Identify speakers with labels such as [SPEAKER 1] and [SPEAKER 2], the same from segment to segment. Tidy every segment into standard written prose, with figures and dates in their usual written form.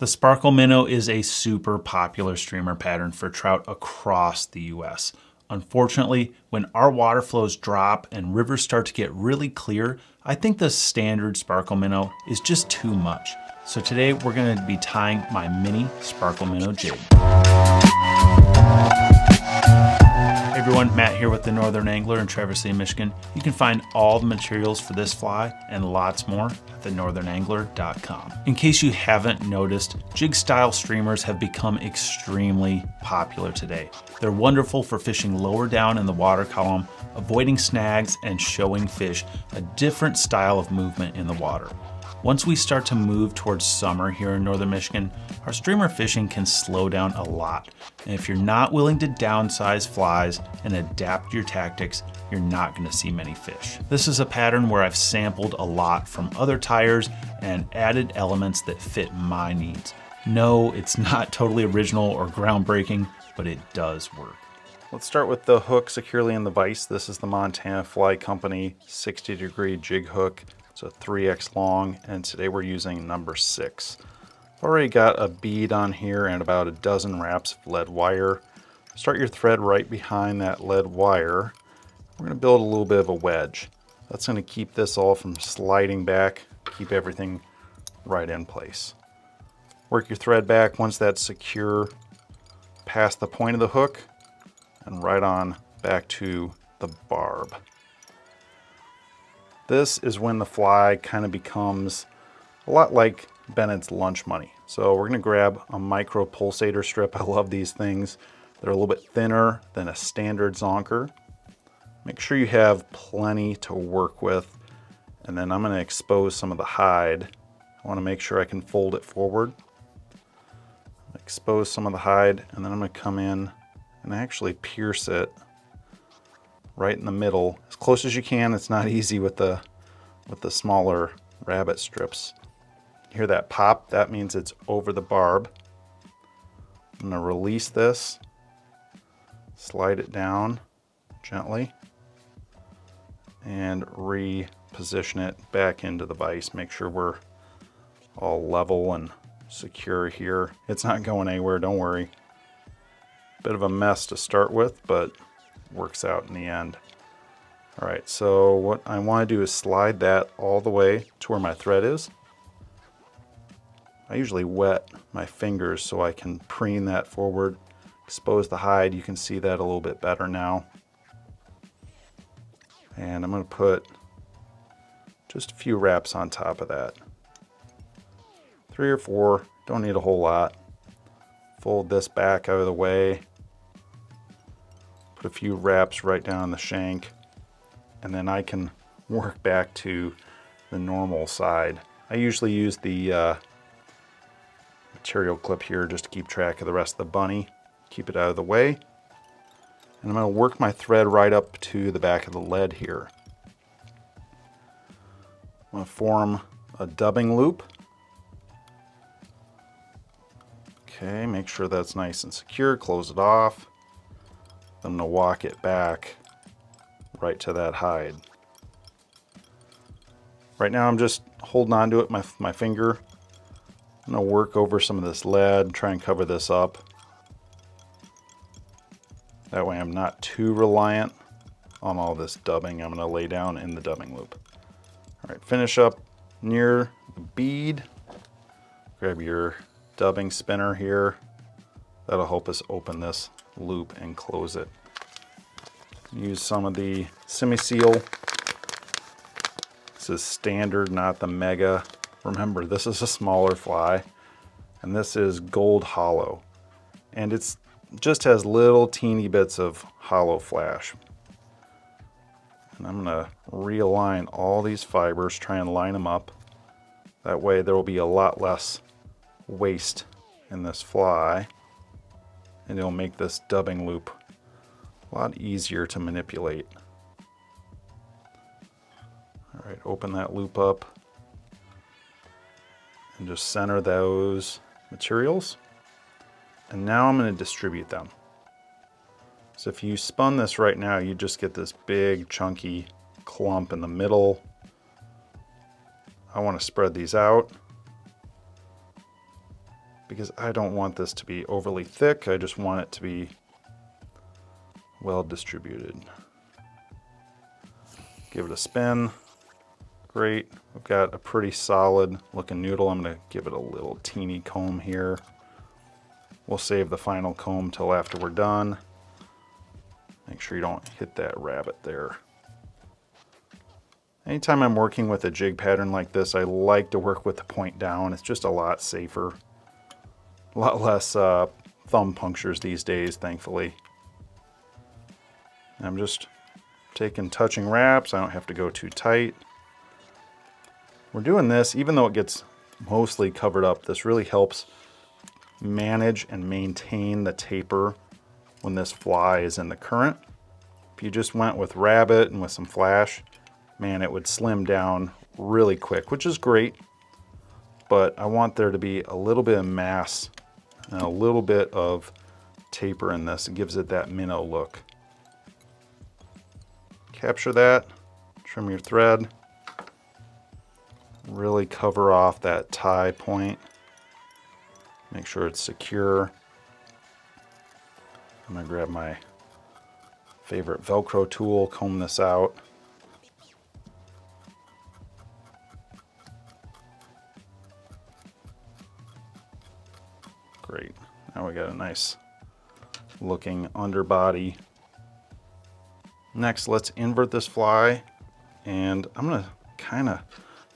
[SPEAKER 1] The sparkle minnow is a super popular streamer pattern for trout across the US. Unfortunately, when our water flows drop and rivers start to get really clear, I think the standard sparkle minnow is just too much. So today we're going to be tying my mini sparkle minnow jig. Hey everyone, Matt here with the Northern Angler in Traverse City, Michigan. You can find all the materials for this fly and lots more at thenorthernangler.com. In case you haven't noticed, jig style streamers have become extremely popular today. They're wonderful for fishing lower down in the water column, avoiding snags and showing fish a different style of movement in the water. Once we start to move towards summer here in northern Michigan, our streamer fishing can slow down a lot. And if you're not willing to downsize flies and adapt your tactics, you're not going to see many fish. This is a pattern where I've sampled a lot from other tyers and added elements that fit my needs. No, it's not totally original or groundbreaking, but it does work. Let's start with the hook securely in the vise. This is the Montana Fly Company 60 degree jig hook. It's a 3X long, and today we're using number 6. I've already got a bead on here and about a dozen wraps of lead wire. Start your thread right behind that lead wire. We're going to build a little bit of a wedge. That's going to keep this all from sliding back, keep everything right in place. Work your thread back once that's secure past the point of the hook and right on back to the barb. This is when the fly kind of becomes a lot like Bennett's lunch money. So we're going to grab a micro pulsator strip. I love these things. They're a little bit thinner than a standard zonker. Make sure you have plenty to work with. And then I'm going to expose some of the hide. I want to make sure I can fold it forward. Expose some of the hide, and then I'm going to come in and actually pierce it right in the middle as close as you can. It's not easy with the smaller rabbit strips. You hear that pop? That means it's over the barb. I'm going to release this, slide it down gently, and reposition it back into the vise. Make sure we're all level and secure here. It's not going anywhere, don't worry. Bit of a mess to start with, but works out in the end. All right, so what I want to do is slide that all the way to where my thread is. I usually wet my fingers so I can preen that forward, expose the hide. You can see that a little bit better now. And I'm going to put just a few wraps on top of that. 3 or 4, don't need a whole lot. Fold this back out of the way. Put a few wraps right down the shank, and then I can work back to the normal side. I usually use the material clip here just to keep track of the rest of the bunny. Keep it out of the way. And I'm going to work my thread right up to the back of the lead here. I'm going to form a dubbing loop. Okay, make sure that's nice and secure. Close it off. I'm going to walk it back right to that hide. Right now I'm just holding on to it with my finger. I'm going to work over some of this lead, try and cover this up. That way I'm not too reliant on all this dubbing I'm going to lay down in the dubbing loop. All right, finish up near the bead. Grab your dubbing spinner here. That'll help us open this loop and close it. Use some of the semi-seal. This is standard, not the mega. Remember, this is a smaller fly, and this is gold hollow, and it's just has little teeny bits of hollow flash. And I'm going to realign all these fibers, try and line them up. That way there will be a lot less waste in this fly, and it'll make this dubbing loop a lot easier to manipulate. All right, open that loop up and just center those materials. And now I'm going to distribute them. So if you spun this right now, you just get this big chunky clump in the middle. I want to spread these out.
[SPEAKER 2] because I don't want this to be overly thick. I just want it to be well distributed. Give it a spin. Great. We've got a pretty solid looking noodle. I'm going to give it a little teeny comb here. We'll save the final comb till after we're done. Make sure you don't hit that rabbit there. Anytime I'm working with a jig pattern like this, I like to work with the point down. It's just a lot safer. A lot less thumb punctures these days, thankfully. I'm just taking touching wraps. I don't have to go too tight. We're doing this, even though it gets mostly covered up, this really helps manage and maintain the taper when this fly is in the current. If you just went with rabbit and with some flash, man, it would slim down really quick, which is great. But I want there to be a little bit of mass and a little bit of taper in this. It gives it that minnow look. Capture that, trim your thread. Really cover off that tie point. Make sure it's secure. I'm going to grab my favorite Velcro tool, comb this out. Great. Now we got a nice looking underbody. Next, let's invert this fly, and I'm going to kind of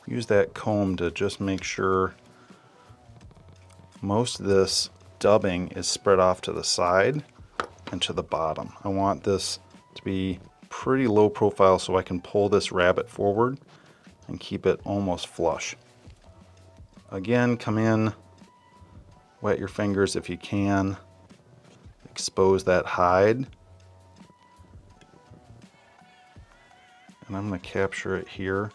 [SPEAKER 2] use that comb to just make sure most of this dubbing is spread off to the side and to the bottom. I want this to be pretty low profile so I can pull this rabbit forward and keep it almost flush. Again, come in, wet your fingers if you can, expose that hide. And I'm going to capture it here.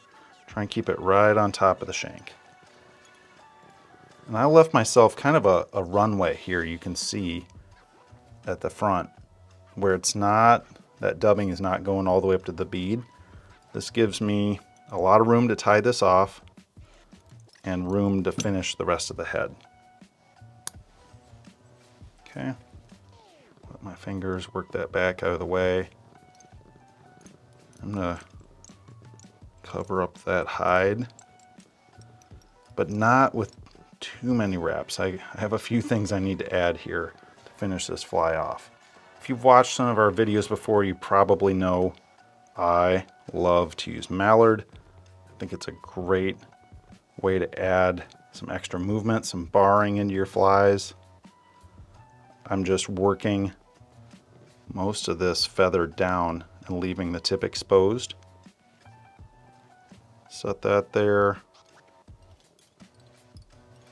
[SPEAKER 2] Try and keep it right on top of the shank. And I left myself kind of a runway here, you can see at the front, where it's not, that dubbing is not going all the way up to the bead. This gives me a lot of room to tie this off and room to finish the rest of the head. Okay, let my fingers work that back out of the way. I'm gonna cover up that hide, but not with too many wraps. I have a few things I need to add here to finish this fly off. If you've watched some of our videos before, you probably know I love to use mallard. I think it's a great way to add some extra movement, some barring into your flies. I'm just working most of this feather down and leaving the tip exposed. Set that there,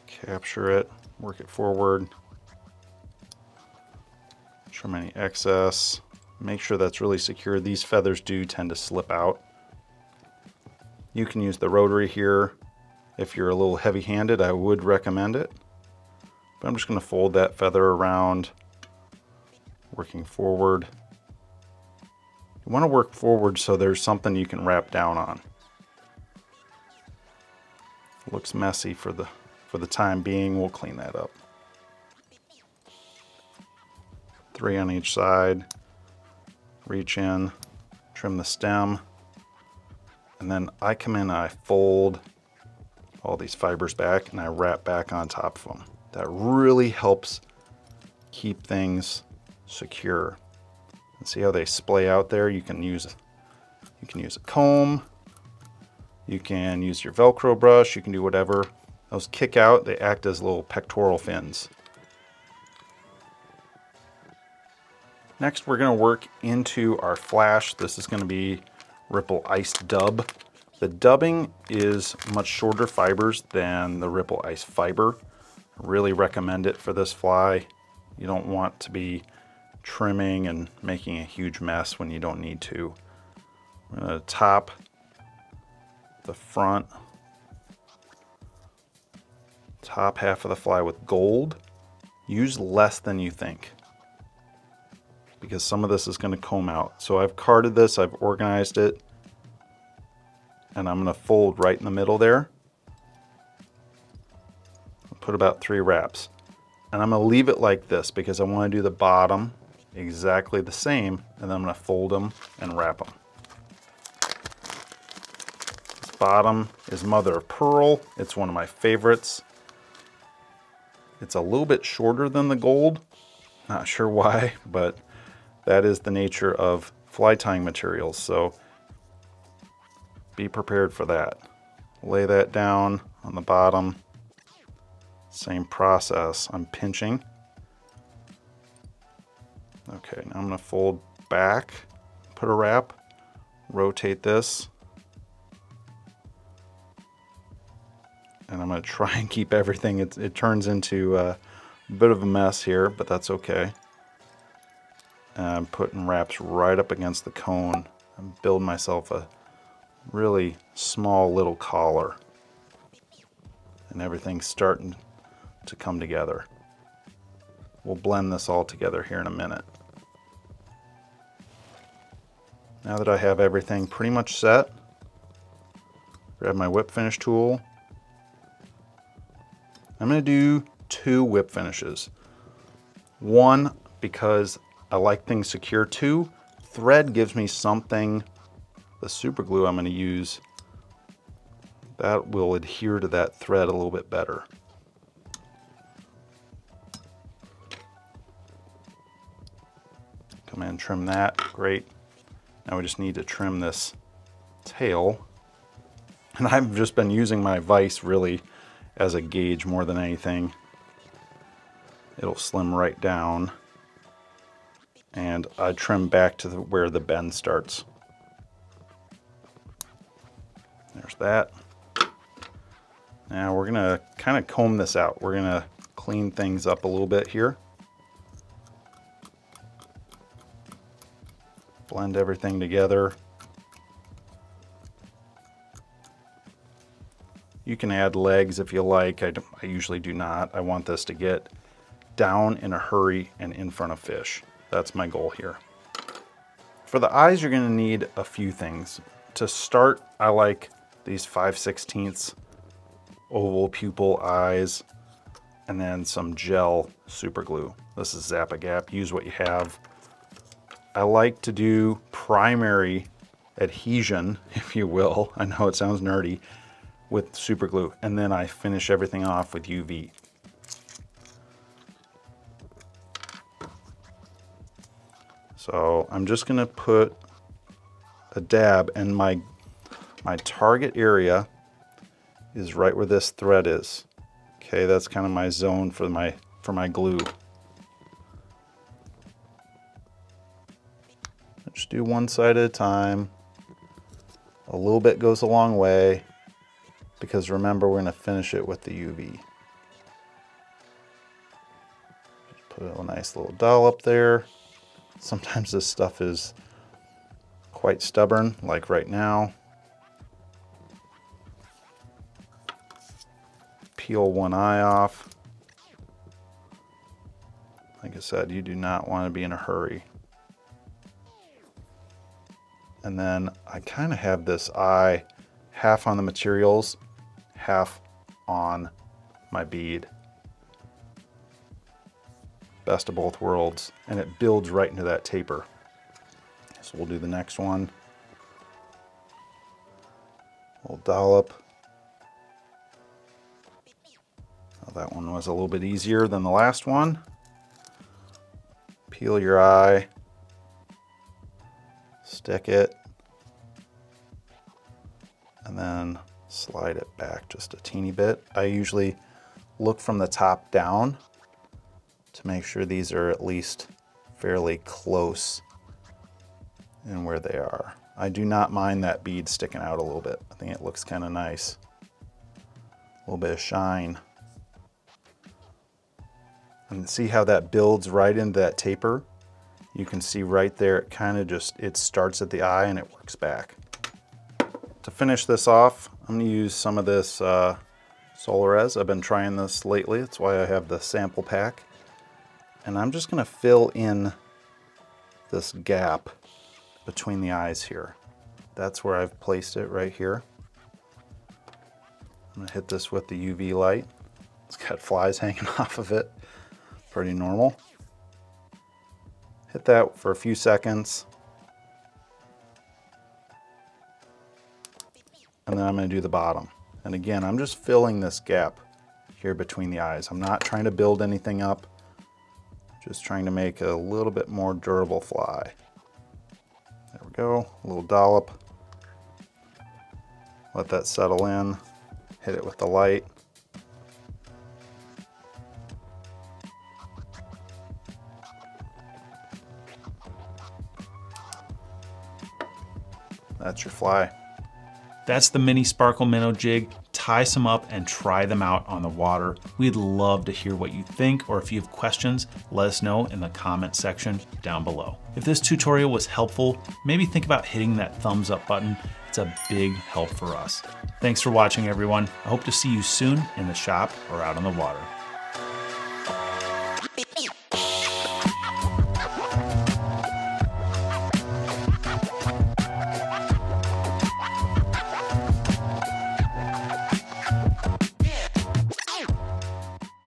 [SPEAKER 2] capture it, work it forward, trim any excess, make sure that's really secure. These feathers do tend to slip out. You can use the rotary here. If you're a little heavy-handed, I would recommend it. But I'm just going to fold that feather around, working forward. You want to work forward so there's something you can wrap down on. Looks messy for the time being. We'll clean that up. 3 on each side. Reach in, trim the stem, and then I come in and I fold all these fibers back and I wrap back on top of them. That really helps keep things secure. And see how they splay out there? You can use a comb. You can use your Velcro brush, you can do whatever. Those kick out, they act as little pectoral fins. Next, we're going to work into our flash. This is going to be ripple ice dub. The dubbing is much shorter fibers than the ripple ice fiber. I really recommend it for this fly. You don't want to be trimming and making a huge mess when you don't need to. I'm going to top the front, top half of the fly with gold. Use less than you think, because some of this is going to comb out. So I've carded this, I've organized it, and I'm going to fold right in the middle there. I'll put about 3 wraps. And I'm going to leave it like this because I want to do the bottom exactly the same, and then I'm going to fold them and wrap them. This bottom is mother of pearl. It's one of my favorites. It's a little bit shorter than the gold. Not sure why, but that is the nature of fly tying materials, so be prepared for that. Lay that down on the bottom. Same process. I'm pinching. Okay, now I'm going to fold back, put a wrap, rotate this, and I'm going to try and keep everything. It turns into a bit of a mess here, but that's okay. And I'm putting wraps right up against the cone and build myself a really small little collar. And everything's starting to come together. We'll blend this all together here in a minute. Now that I have everything pretty much set, grab my whip finish tool. I'm going to do 2 whip finishes. One, because I like things secure. 2, thread gives me something, the super glue I'm going to use, that will adhere to that thread a little bit better. Come in and trim that, great. Now we just need to trim this tail. And I've just been using my vise really as a gauge more than anything. It'll slim right down. And I trim back to where the bend starts. There's that. Now we're gonna kind of comb this out. We're gonna clean things up a little bit here. Blend everything together. You can add legs if you like. I usually do not. I want this to get down in a hurry and in front of fish. That's my goal here. For the eyes, you're going to need a few things. To start, I like these 5/16 oval pupil eyes, and then some gel super glue. This is Zap-A-Gap. Use what you have. I like to do primary adhesion, if you will. I know it sounds nerdy, with super glue, and then I finish everything off with UV. So I'm just going to put a dab, and my target area is right where this thread is. Okay, that's kind of my zone for my glue. Just do one side at a time. A little bit goes a long way, because remember, we're going to finish it with the UV. Just put a nice little dollop there. Sometimes this stuff is quite stubborn, like right now. Peel one eye off. Like I said, you do not want to be in a hurry. And then I kind of have this eye half on the materials, half on my bead. Best of both worlds, and it builds right into that taper. So we'll do the next one. We'll dollop. Well, that one was a little bit easier than the last one. Peel your eye. Stick it, and then slide it back just a teeny bit. I usually look from the top down to make sure these are at least fairly close in where they are. I do not mind that bead sticking out a little bit. I think it looks kind of nice. A little bit of shine. And see how that builds right into that taper? You can see right there, it kind of just, it starts at the eye and it works back. To finish this off, I'm going to use some of this Solarez. I've been trying this lately. That's why I have the sample pack. And I'm just going to fill in this gap between the eyes here. That's where I've placed it right here. I'm going to hit this with the UV light. It's got flies hanging off of it. pretty normal. Hit that for a few seconds. And then I'm going to do the bottom. And again, I'm just filling this gap here between the eyes. I'm not trying to build anything up, just trying to make a little bit more durable fly. There we go, a little dollop. Let that settle in, hit it with the light. That's your fly.
[SPEAKER 1] That's the mini sparkle minnow jig. Tie some up and try them out on the water. We'd love to hear what you think, or if you have questions, let us know in the comment section down below. If this tutorial was helpful, maybe think about hitting that thumbs up button. It's a big help for us. Thanks for watching, everyone. I hope to see you soon in the shop or out on the water.